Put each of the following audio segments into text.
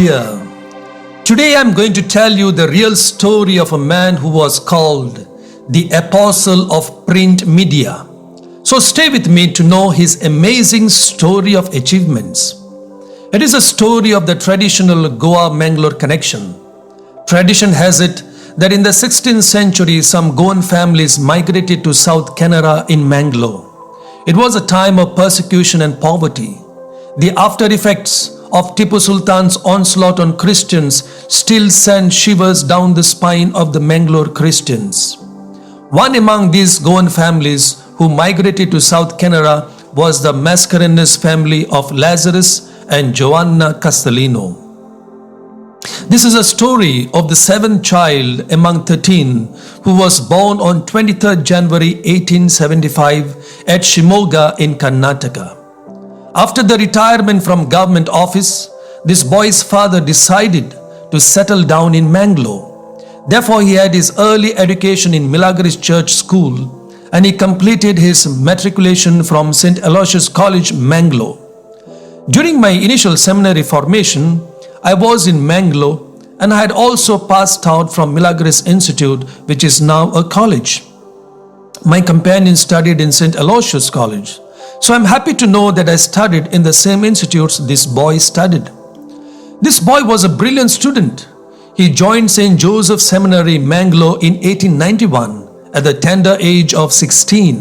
dear. Today I'm going to tell you the real story of a man who was called the Apostle of Print Media. So stay with me to know his amazing story of achievements. It is a story of the traditional Goa-Mangalore connection. Tradition has it that in the 16th century, some Goan families migrated to South Canara in Mangalore. It was a time of persecution and poverty. The after effects of Tipu Sultan's onslaught on Christians still sent shivers down the spine of the Mangalore Christians. One among these Goan families who migrated to South Canara was the Mascarenhas family of Lazarus and Joanna Castellino. This is a story of the seventh child among 13 who was born on 23rd January 1875 at Shimoga in Karnataka. After the retirement from government office, this boy's father decided to settle down in Mangalore. Therefore, he had his early education in Milagres Church School and he completed his matriculation from St. Aloysius College, Mangalore. During my initial seminary formation, I was in Mangalore and I had also passed out from Milagres Institute, which is now a college. My companion studied in St. Aloysius College. So I'm happy to know that I studied in the same institutes this boy studied. This boy was a brilliant student. He joined St. Joseph Seminary, Mangalore in 1891 at the tender age of 16.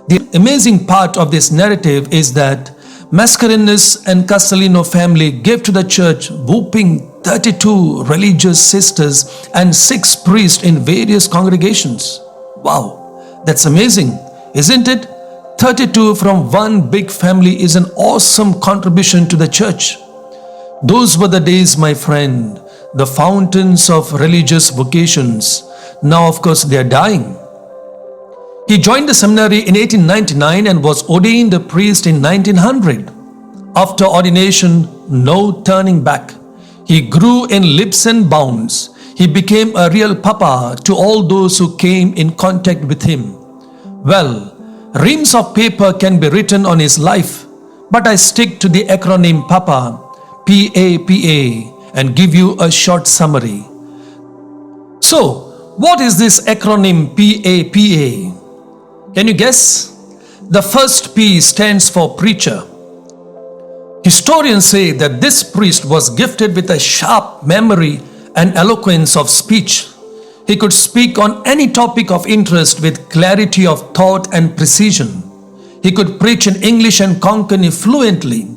The amazing part of this narrative is that Mascarenhas and Castellino family gave to the church whopping 32 religious sisters and 6 priests in various congregations. Wow, that's amazing, isn't it? 32 from one big family is an awesome contribution to the church. Those were the days, my friend, the fountains of religious vocations. Now, of course, they are dying. He joined the seminary in 1899 and was ordained a priest in 1900. After ordination, no turning back. He grew in leaps and bounds. He became a real papa to all those who came in contact with him. Well, reams of paper can be written on his life, but I stick to the acronym PAPA, P-A-P-A, and give you a short summary. So, what is this acronym P-A-P-A? Can you guess? The first P stands for preacher. Historians say that this priest was gifted with a sharp memory and eloquence of speech. He could speak on any topic of interest with clarity of thought and precision. He could preach in English and Konkani fluently.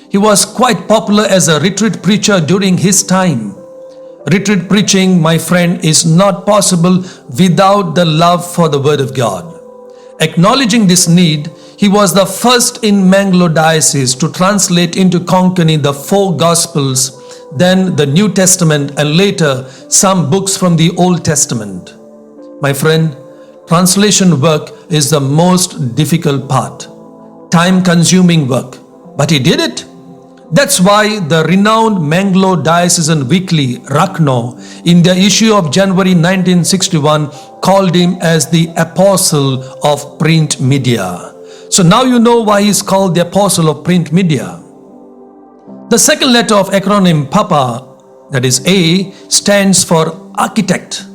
He was quite popular as a retreat preacher during his time. Retreat preaching, my friend, is not possible without the love for the Word of God. Acknowledging this need, he was the first in Mangalore diocese to translate into Konkani the 4 Gospels, then the New Testament, and later some books from the Old Testament. My friend, translation work is the most difficult part, time-consuming work, but he did it. That's why the renowned Mangalore Diocesan Weekly, Rakno, in the issue of January 1961, called him as the Apostle of Print Media. So now you know why he's called the Apostle of Print Media. The second letter of acronym PAPA, that is A, stands for architect.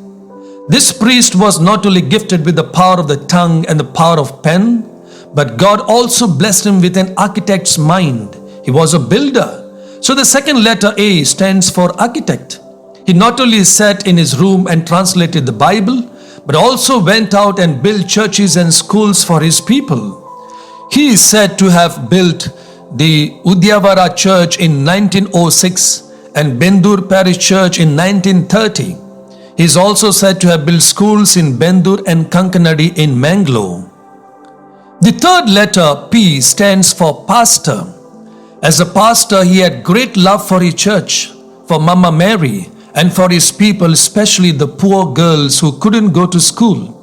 This priest was not only gifted with the power of the tongue and the power of pen, but God also blessed him with an architect's mind. He was a builder. So the second letter A stands for architect. He not only sat in his room and translated the Bible, but also went out and built churches and schools for his people. He is said to have built the Udyavara Church in 1906 and Bendur Parish Church in 1930. He is also said to have built schools in Bendur and Kankanadi in Mangalore. The third letter P stands for pastor. As a pastor, he had great love for his church, for Mama Mary, and for his people, especially the poor girls who couldn't go to school.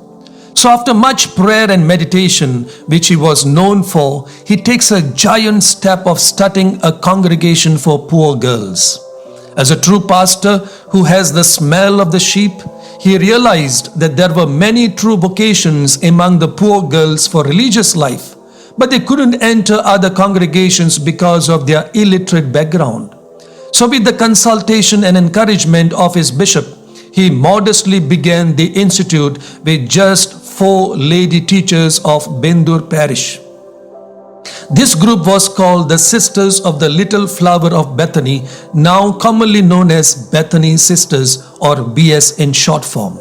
So after much prayer and meditation, which he was known for, he takes a giant step of starting a congregation for poor girls. As a true pastor who has the smell of the sheep, he realized that there were many true vocations among the poor girls for religious life, but they couldn't enter other congregations because of their illiterate background. So with the consultation and encouragement of his bishop, he modestly began the institute with just 4 lady teachers of Bendur parish. This group was called the Sisters of the Little Flower of Bethany, now commonly known as Bethany Sisters or BS in short form.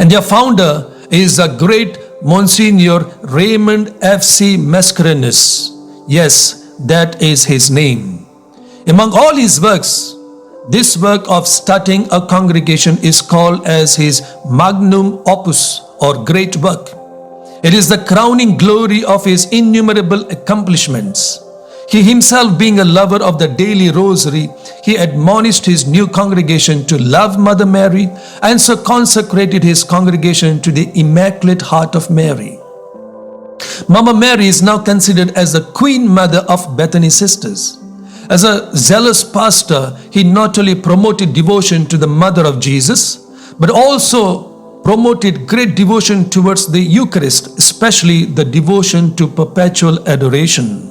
And their founder is the great Monsignor Raymond FC Mascarenhas. Yes, that is his name. Among all his works, this work of starting a congregation is called as his magnum opus or great work. It is the crowning glory of his innumerable accomplishments. He himself, being a lover of the daily rosary, he admonished his new congregation to love Mother Mary and so consecrated his congregation to the Immaculate Heart of Mary. Mama Mary is now considered as the Queen Mother of Bethany Sisters. As a zealous pastor, he not only promoted devotion to the Mother of Jesus, but also promoted great devotion towards the Eucharist, especially the devotion to perpetual adoration.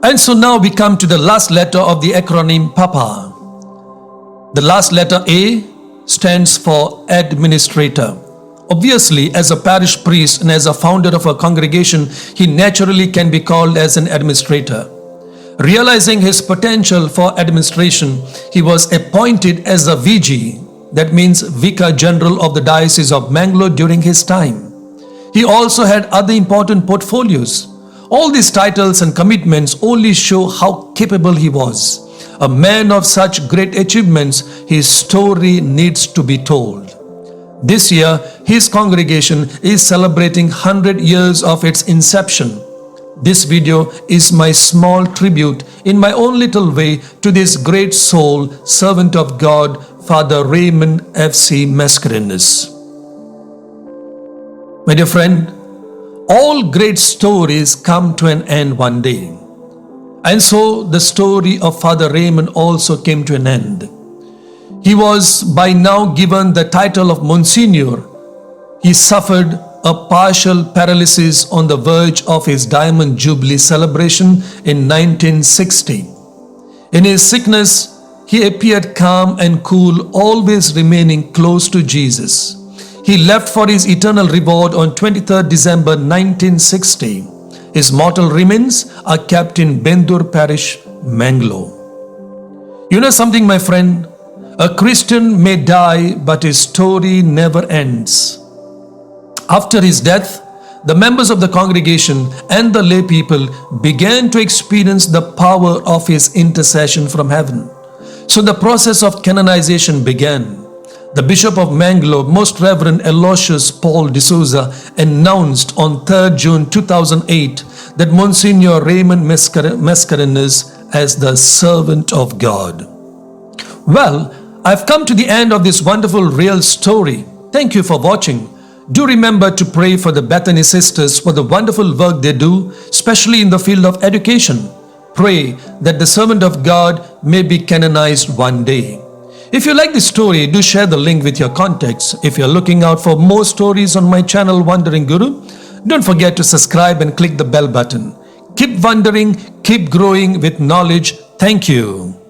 And so now we come to the last letter of the acronym PAPA. The last letter A stands for administrator. Obviously, as a parish priest and as a founder of a congregation, he naturally can be called as an administrator. Realizing his potential for administration, he was appointed as a VG, that means Vicar General of the Diocese of Mangalore during his time. He also had other important portfolios. All these titles and commitments only show how capable he was. A man of such great achievements, his story needs to be told. This year, his congregation is celebrating 100 years of its inception. This video is my small tribute in my own little way to this great soul, servant of God, Father Raymond FC Mascarenhas. My dear friend, all great stories come to an end one day. And so the story of Father Raymond also came to an end. He was by now given the title of Monsignor. He suffered a partial paralysis on the verge of his Diamond Jubilee celebration in 1960. In his sickness, he appeared calm and cool, always remaining close to Jesus. He left for his eternal reward on 23rd December 1960. His mortal remains are kept in Bendur parish, Mangalore. You know something, my friend? A Christian may die, but his story never ends. After his death, the members of the congregation and the lay people began to experience the power of his intercession from heaven. So the process of canonization began. The Bishop of Mangalore, Most Reverend Aloysius Paul D'Souza, announced on 3rd June 2008 that Monsignor Raymond Mascarenhas as the servant of God. Well, I've come to the end of this wonderful real story. Thank you for watching. Do remember to pray for the Bethany Sisters for the wonderful work they do, especially in the field of education. Pray that the servant of God may be canonized one day. If you like this story, do share the link with your contacts. If you're looking out for more stories on my channel Wandering Guru, don't forget to subscribe and click the bell button. Keep wondering, keep growing with knowledge. Thank you.